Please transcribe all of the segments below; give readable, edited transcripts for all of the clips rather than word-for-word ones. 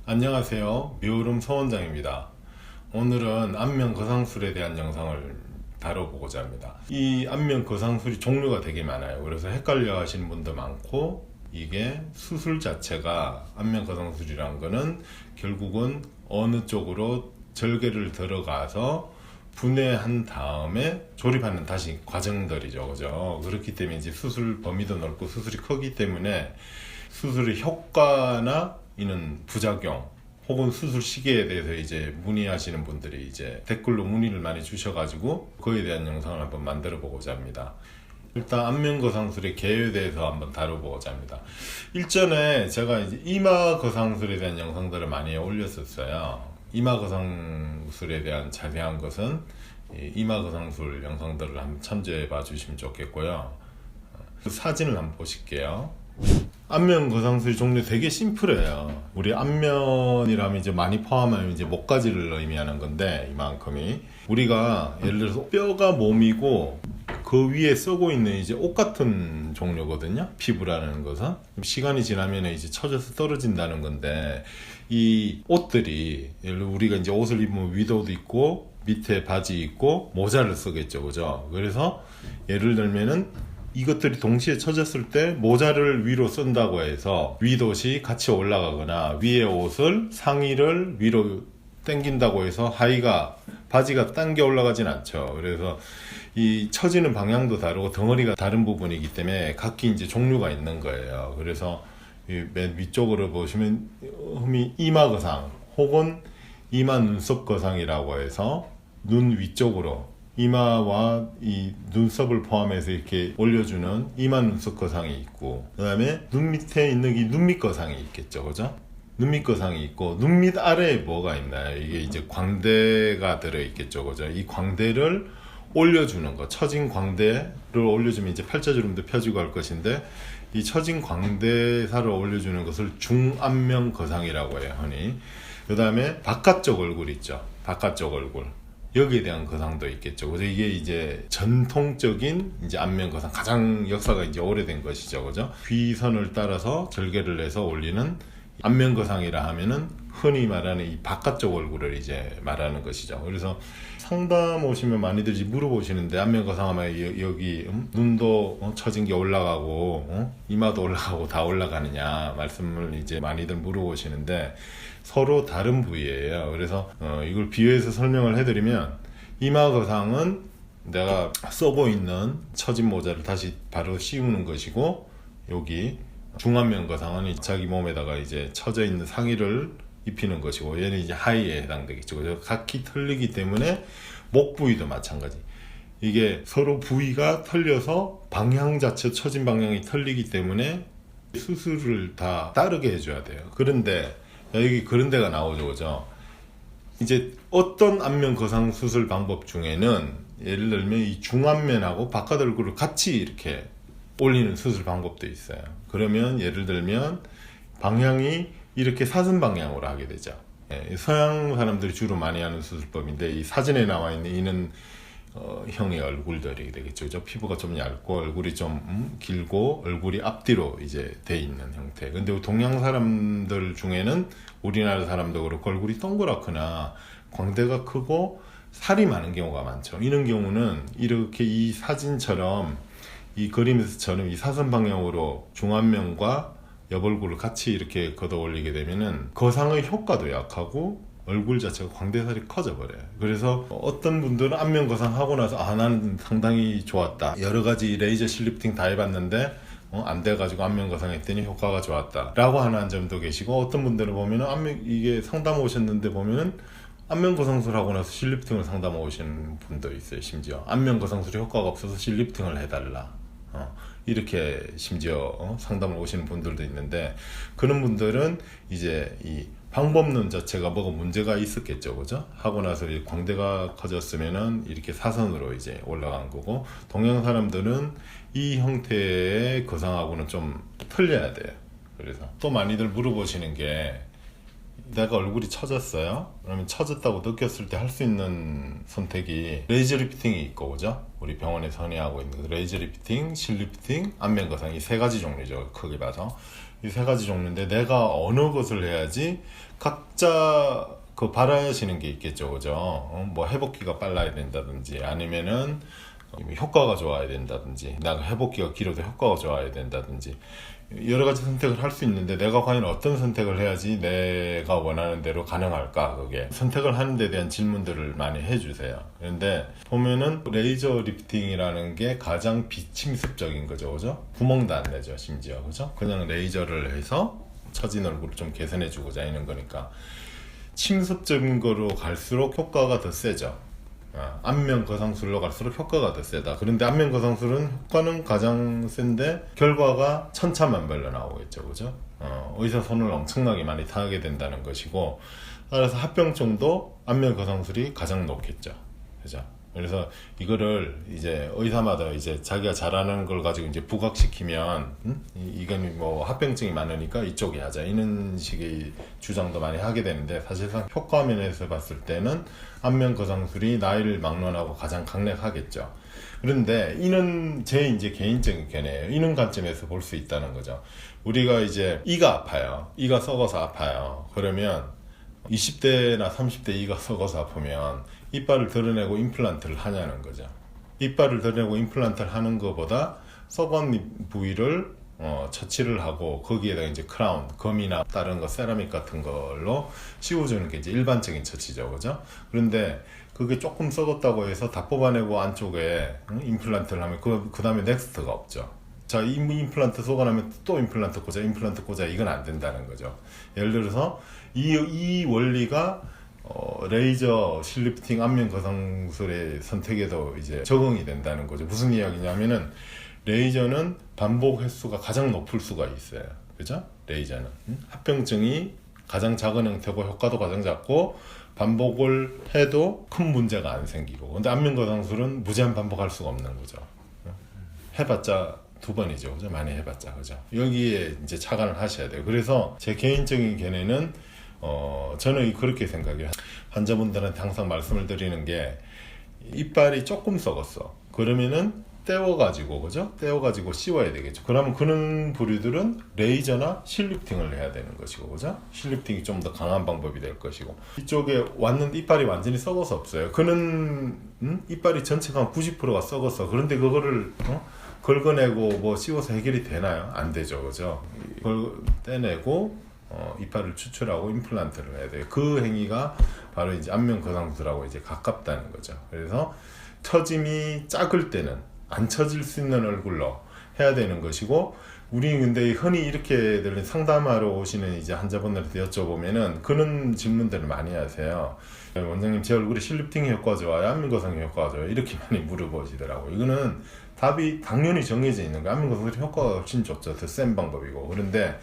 안녕하세요. 미오름 서원장입니다. 오늘은 안면 거상술에 대한 영상을 다뤄보고자 합니다. 이 안면 거상술이 종류가 되게 많아요. 그래서 헷갈려 하시는 분도 많고, 이게 수술 자체가 안면 거상술이란 거는 결국은 어느 쪽으로 절개를 들어가서 분해한 다음에 조립하는 다시 과정들이죠. 그죠? 그렇기 때문에 이제 수술 범위도 넓고 수술이 크기 때문에 수술의 효과나 이는 부작용 혹은 수술 시기에 대해서 이제 문의하시는 분들이 이제 댓글로 문의를 많이 주셔가지고 그에 대한 영상을 한번 만들어 보고자 합니다. 일단 안면 거상술의 개요에 대해서 한번 다뤄보고자 합니다. 일전에 제가 이제 이마 거상술에 대한 영상들을 많이 올렸었어요. 이마 거상술에 대한 자세한 것은 이마 거상술 영상들을 한번 참조해 봐 주시면 좋겠고요. 그 사진을 한번 보실게요. 안면 거상술 종류 되게 심플해요. 우리 안면이라면 이제 많이 포함하면 이제 목가지를 의미하는 건데, 이만큼이 우리가 예를 들어서 뼈가 몸이고 그 위에 쓰고 있는 이제 옷 같은 종류거든요. 피부라는 것은 시간이 지나면 이제 처져서 떨어진다는 건데, 이 옷들이 예를 들어 우리가 이제 옷을 입으면 위도도 있고 밑에 바지 있고 모자를 쓰겠죠, 그죠? 그래서 예를 들면은 이것들이 동시에 쳐졌을 때 모자를 위로 쓴다고 해서 윗옷이 같이 올라가거나 위에 옷을 상의를 위로 당긴다고 해서 하의가 바지가 당겨 올라가진 않죠. 그래서 이 처지는 방향도 다르고 덩어리가 다른 부분이기 때문에 각기 이제 종류가 있는 거예요. 그래서 맨 위쪽으로 보시면 이마 거상 혹은 이마 눈썹 거상이라고 해서 눈 위쪽으로 이마와 이 눈썹을 포함해서 이렇게 올려주는 이마 눈썹 거상이 있고, 그 다음에 눈 밑에 있는 이 눈밑 거상이 있겠죠, 그죠? 눈밑 거상이 있고, 눈밑 아래에 뭐가 있나요? 이게 이제 광대가 들어있겠죠, 그죠? 이 광대를 올려주는 거, 처진 광대를 올려주면 이제 팔자주름도 펴지고 할 것인데, 이 처진 광대살을 올려주는 것을 중안면 거상이라고 해요, 흔히. 그 다음에 바깥쪽 얼굴 있죠, 바깥쪽 얼굴. 여기에 대한 거상도 있겠죠. 그래서 이게 이제 전통적인 이제 안면 거상, 가장 역사가 이제 오래된 것이죠. 그죠? 귀선을 따라서 절개를 해서 올리는 안면 거상이라 하면은 흔히 말하는 이 바깥쪽 얼굴을 이제 말하는 것이죠. 그래서 상담 오시면 많이들 물어보시는데, 안면 거상하면 여기 눈도 처진 게 올라가고 이마도 올라가고 다 올라가느냐 말씀을 이제 많이들 물어보시는데, 서로 다른 부위예요. 그래서 이걸 비유해서 설명을 해드리면, 이마 거상은 내가 쓰고 있는 처진 모자를 다시 바로 씌우는 것이고, 여기 중안면 거상은 자기 몸에다가 이제 처져 있는 상의를 입히는 것이고, 얘는 이제 하의에 해당되겠죠. 그래서 각기 틀리기 때문에 목 부위도 마찬가지. 이게 서로 부위가 틀려서 방향 자체 처진 방향이 틀리기 때문에 수술을 다 다르게 해줘야 돼요. 그런데 여기 그런 데가 나오죠, 그죠? 이제 어떤 안면 거상 수술 방법 중에는 예를 들면 이 중안면하고 바깥 얼굴을 같이 이렇게 올리는 수술 방법도 있어요. 그러면 예를 들면 방향이 이렇게 사선 방향으로 하게 되죠. 서양 사람들이 주로 많이 하는 수술법인데, 이 사진에 나와 있는 이는 형의 얼굴들이 되겠죠. 저 피부가 좀 얇고 얼굴이 좀 길고 얼굴이 앞뒤로 이제 돼 있는 형태. 근데 동양 사람들 중에는 우리나라 사람도 그렇고 얼굴이 동그랗거나 광대가 크고 살이 많은 경우가 많죠. 이런 경우는 이렇게 이 사진처럼 이 그림에서처럼 이 사선 방향으로 중안면과 옆얼굴을 같이 이렇게 걷어 올리게 되면은 거상의 효과도 약하고 얼굴 자체가 광대살이 커져 버려요. 그래서 어떤 분들은 안면 거상 하고 나서 나는 상당히 좋았다, 여러 가지 레이저 실리프팅 다 해봤는데 안 돼가지고 안면 거상 했더니 효과가 좋았다 라고 하는 점도 계시고, 어떤 분들은 보면은 이게 상담 오셨는데 보면은 안면 거상술 하고 나서 실리프팅을 상담 오시는 분도 있어요. 심지어 안면 거상술이 효과가 없어서 실리프팅을 해달라, 이렇게 심지어 상담을 오시는 분들도 있는데, 그런 분들은 이제 이 방법론 자체가 뭐가 문제가 있었겠죠, 그죠? 하고 나서 광대가 커졌으면은 이렇게 사선으로 이제 올라간 거고, 동양 사람들은 이 형태의 거상하고는 좀 틀려야 돼요. 그래서 또 많이들 물어보시는 게, 내가 얼굴이 처졌어요. 그러면 처졌다고 느꼈을 때 할 수 있는 선택이 레이저 리프팅이 있고, 그죠? 우리 병원에서 흔히 하고 있는 레이저 리프팅, 실 리프팅, 안면 거상, 이 세 가지 종류죠. 크게 봐서 이 세 가지 종류인데, 내가 어느 것을 해야지 각자 그 바라시는 게 있겠죠, 그죠? 뭐 회복기가 빨라야 된다든지, 아니면은 효과가 좋아야 된다든지, 내가 회복기가 길어도 효과가 좋아야 된다든지, 여러 가지 선택을 할 수 있는데, 내가 과연 어떤 선택을 해야지 내가 원하는 대로 가능할까? 그게 선택을 하는 데 대한 질문들을 많이 해주세요. 그런데 보면은 레이저 리프팅이라는 게 가장 비침습적인 거죠, 그죠? 구멍도 안 내죠, 심지어, 그죠? 그냥 레이저를 해서 처진 얼굴을 좀 개선해 주고자 하는 거니까 침습적인 거로 갈수록 효과가 더 세죠. 안면 거상술로 갈수록 효과가 더 세다. 그런데 안면 거상술은 효과는 가장 센데 결과가 천차만별로 나오겠죠, 그죠? 의사 손을 엄청나게 많이 타게 된다는 것이고, 따라서 합병증도 안면 거상술이 가장 높겠죠, 그죠? 그래서 이거를 이제 의사마다 이제 자기가 잘하는 걸 가지고 이제 부각시키면, 이건 뭐 합병증이 많으니까 이쪽에 하자, 이런 식의 주장도 많이 하게 되는데, 사실상 효과 면에서 봤을 때는 안면 거상술이 나이를 막론하고 가장 강력하겠죠. 그런데 이는 제 이제 개인적인 견해예요. 이런 관점에서 볼 수 있다는 거죠. 우리가 이제 이가 아파요. 이가 썩어서 아파요. 그러면 20대나 30대 이가 썩어서 아프면 이빨을 드러내고 임플란트를 하냐는 거죠. 이빨을 드러내고 임플란트를 하는 것보다 썩은 부위를 처치를 하고 거기에다가 이제 크라운, 금이나 다른 거 세라믹 같은 걸로 씌워주는 게 이제 일반적인 처치죠, 그죠? 그런데 그게 조금 썩었다고 해서 다 뽑아내고 안쪽에 임플란트를 하면 그 다음에 넥스트가 없죠. 자, 이 임플란트 쏘고 나면 또 임플란트 꽂아, 이건 안 된다는 거죠. 예를 들어서 이 원리가 레이저 실리프팅 안면 거상술의 선택에도 이제 적응이 된다는 거죠. 무슨 이야기냐면은, 레이저는 반복 횟수가 가장 높을 수가 있어요, 그죠? 레이저는 합병증이 가장 작은 형태고 효과도 가장 작고 반복을 해도 큰 문제가 안 생기고, 근데 안면 거상술은 무제한 반복할 수가 없는 거죠. 해봤자 2번이죠, 그죠? 많이 해봤자, 그죠? 여기에 이제 착안을 하셔야 돼요. 그래서 제 개인적인 견해는 저는 그렇게 생각해요. 환자분들한테 항상 말씀을 드리는 게, 이빨이 조금 썩었어. 그러면은 떼어가지고, 그죠? 떼어가지고 씌워야 되겠죠. 그러면 그런 부류들은 레이저나 실리프팅을 해야 되는 것이고, 그죠? 실리프팅이 좀 더 강한 방법이 될 것이고, 이쪽에 왔는데 이빨이 완전히 썩어서 없어요. 그는 이빨이 전체가 한 90%가 썩었어. 그런데 그거를 긁어내고 뭐 씌워서 해결이 되나요? 안 되죠, 그죠? 그걸 떼내고 이빨을 추출하고 임플란트를 해야 돼요. 그 행위가 바로 이제 안면 거상술하고 이제 가깝다는 거죠. 그래서 처짐이 작을 때는 안 처질 수 있는 얼굴로 해야 되는 것이고, 우리 근데 흔히 이렇게 상담하러 오시는 이제 환자분들한테 여쭤보면은 그런 질문들을 많이 하세요. 원장님, 제 얼굴에 실리프팅 효과 좋아요? 안면 거상 효과가 좋아요? 이렇게 많이 물어보시더라고요. 이거는 답이 당연히 정해져 있는 거예요. 안면 거상 효과가 훨씬 좋죠. 더 센 방법이고. 그런데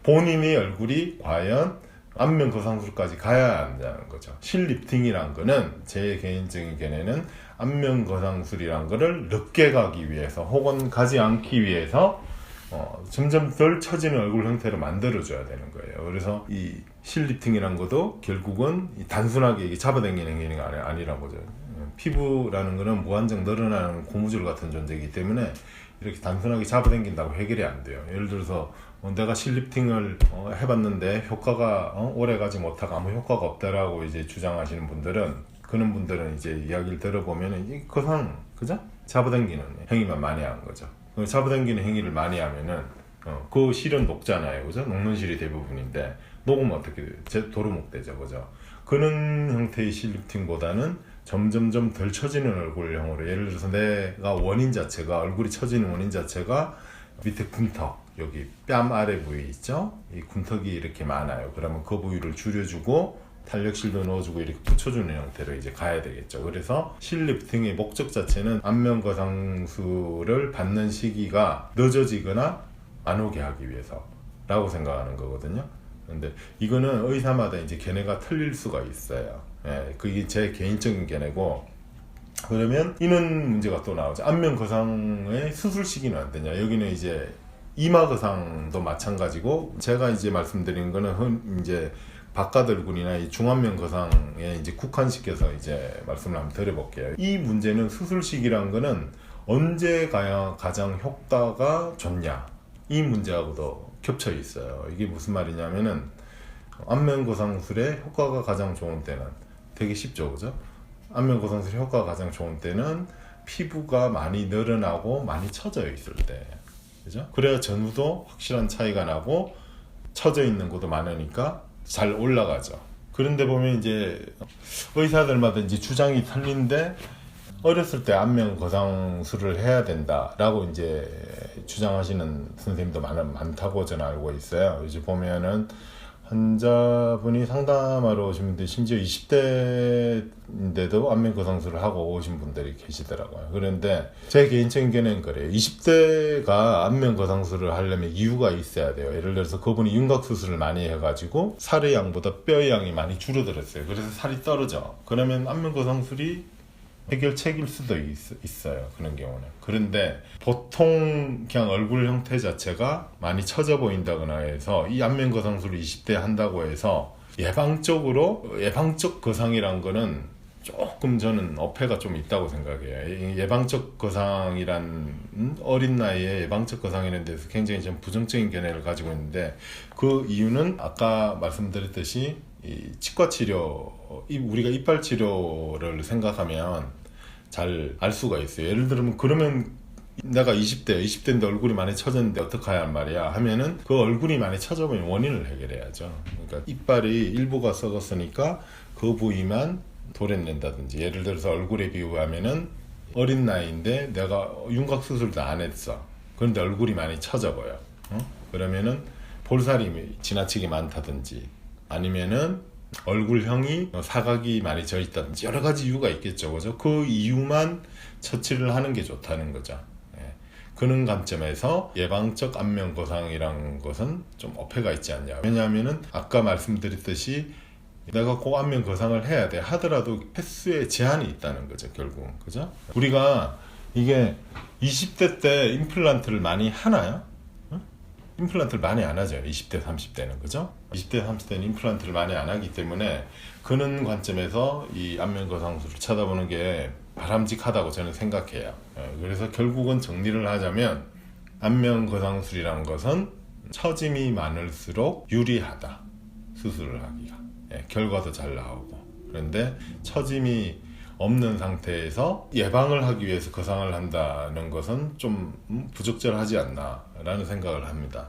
본인의 얼굴이 과연 안면 거상술까지 가야 한다는 거죠. 실리프팅이란 거는, 제 개인적인 견해는 안면 거상술이란 거를 늦게 가기 위해서 혹은 가지 않기 위해서 점점 덜 처지는 얼굴 형태를 만들어줘야 되는 거예요. 그래서 이 실리프팅이란 것도 결국은 단순하게 이게 잡아당기는 행위가 아니란 거죠. 피부라는 거는 무한정 늘어나는 고무줄 같은 존재이기 때문에 이렇게 단순하게 잡아당긴다고 해결이 안 돼요. 예를 들어서 내가 실리프팅을 해봤는데 효과가 오래 가지 못하고 아무 효과가 없다라고 이제 주장하시는 분들은, 그런 분들은 이제 이야기를 들어보면은 이 거상, 그죠? 잡아당기는 행위만 많이 한 거죠. 잡아당기는 행위를 많이 하면은 그 실은 녹잖아요, 그죠? 녹는 실이 대부분인데 녹으면 어떻게 돼요? 도루묵되죠, 그죠? 그런 형태의 실리프팅보다는 점점점 덜 처지는 얼굴형으로, 예를 들어서 내가 원인 자체가, 얼굴이 처지는 원인 자체가 밑에 군턱, 여기 뺨 아래 부위 있죠? 이 군턱이 이렇게 많아요. 그러면 그 부위를 줄여주고 탄력실도 넣어주고 이렇게 붙여주는 형태로 이제 가야 되겠죠. 그래서 실리프팅의 목적 자체는 안면 거상술을 받는 시기가 늦어지거나 안 오게 하기 위해서라고 생각하는 거거든요. 근데 이거는 의사마다 이제 견해가 틀릴 수가 있어요. 그게 제 개인적인 견해고, 그러면 이런 문제가 또 나오죠. 안면 거상의 수술 시기는 안 되냐. 여기는 이제 이마 거상도 마찬가지고, 제가 이제 말씀드린 거는 이제 바깥얼굴이나 이 중안면 거상에 이제 국한시켜서 이제 말씀을 한번 드려볼게요. 이 문제는 수술 시기란 거는 언제 가장 효과가 좋냐, 이 문제하고도 겹쳐 있어요. 이게 무슨 말이냐면은 안면 거상술의 효과가 가장 좋은 때는 되게 쉽죠, 그죠? 안면 거상술의 효과가 가장 좋은 때는 피부가 많이 늘어나고 많이 처져 있을 때, 그죠? 그래야 전후도 확실한 차이가 나고 처져 있는 곳도 많으니까 잘 올라가죠. 그런데 보면 이제 의사들마다 이제 주장이 틀린데, 어렸을 때 안면 거상술을 해야 된다라고 이제 주장하시는 선생님도 많다고 저는 알고 있어요. 이제 보면은 환자분이 상담하러 오신 분들 심지어 20대인데도 안면 거상술을 하고 오신 분들이 계시더라고요. 그런데 제 개인적인 견해는 그래요. 20대가 안면 거상술을 하려면 이유가 있어야 돼요. 예를 들어서 그분이 윤곽 수술을 많이 해가지고 살의 양보다 뼈의 양이 많이 줄어들었어요. 그래서 살이 떨어져. 그러면 안면 거상술이 해결책일 수도 있어요. 그런 경우는. 그런데 보통 그냥 얼굴 형태 자체가 많이 처져 보인다거나 해서 이 안면 거상술을 20대 한다고 해서 예방적 거상이란 거는 조금 저는 어폐가 좀 있다고 생각해요. 예방적 거상이란, 어린 나이에 예방적 거상이라는 데서 굉장히 좀 부정적인 견해를 가지고 있는데, 그 이유는 아까 말씀드렸듯이 이 치과 치료, 우리가 이빨 치료를 생각하면 잘 알 수가 있어요. 예를 들면 그러면 내가 20대인데 얼굴이 많이 처졌는데 어떡하야 말이야 하면은 그 얼굴이 많이 처져 보면 원인을 해결해야죠. 그러니까 이빨이 일부가 썩었으니까 그 부위만 도려낸다든지, 예를 들어서 얼굴에 비유하면은 어린 나이인데 내가 윤곽 수술도 안 했어. 그런데 얼굴이 많이 처져 보여. 그러면은 볼살이 지나치게 많다든지, 아니면은 얼굴형이 사각이 많이 져 있다든지 여러 가지 이유가 있겠죠, 그죠? 그 이유만 처치를 하는 게 좋다는 거죠. 그런 관점에서 예방적 안면 거상이라는 것은 좀 어폐가 있지 않냐. 왜냐하면은 아까 말씀드렸듯이 내가 꼭 안면 거상을 해야 돼 하더라도 횟수에 제한이 있다는 거죠, 결국. 그죠? 우리가 이게 20대 때 임플란트를 많이 하나요? 임플란트를 많이 안 하죠. 20대, 30대는. 그죠? 20대, 30대는 임플란트를 많이 안 하기 때문에 그런 관점에서 이 안면 거상술을 쳐다보는 게 바람직하다고 저는 생각해요. 그래서 결국은 정리를 하자면 안면 거상술이라는 것은 처짐이 많을수록 유리하다, 수술을 하기가. 결과도 잘 나오고. 그런데 처짐이 없는 상태에서 예방을 하기 위해서 거상을 한다는 것은 좀 부적절하지 않나 라는 생각을 합니다.